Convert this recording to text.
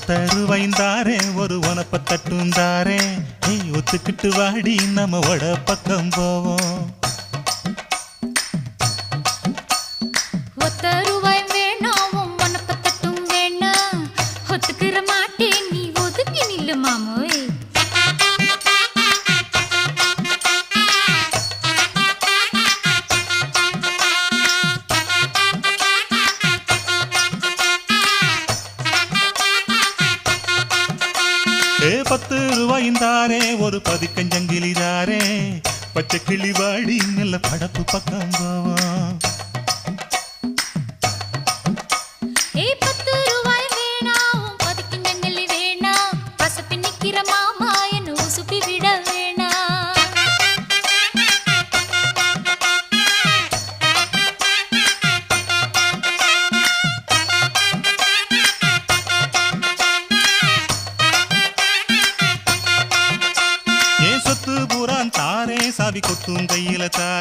ஒத்தருவைந்தாரே ஒரு உனப்ப தட்டுந்தாரே ஒத்துக்கிட்டு வாடி நம்ம வட பக்கம் போவோம். ஒத்த ரூபாய் வேணாம் உனப்ப தட்டும் வேணாம் ஒத்துக்கிற மாட்டேன் நீ ஒதுக்கி நில்லு மாமோய். ₹10 ஒரு பதிக்கஞ்சங்கிலிதாரே பச்சை கிளி வாடி நல்ல படப்பு பக்கம் போவோம். ₹10 வேணாம் பதிக்கஞ்சங்கிலி வேணாம் பசப்பி நிக்கிற மாமா என்ன உசுப்பி விட வேணாம். சொத்து பூரான் தாரே சாவி கொத்தும் கையில தாரே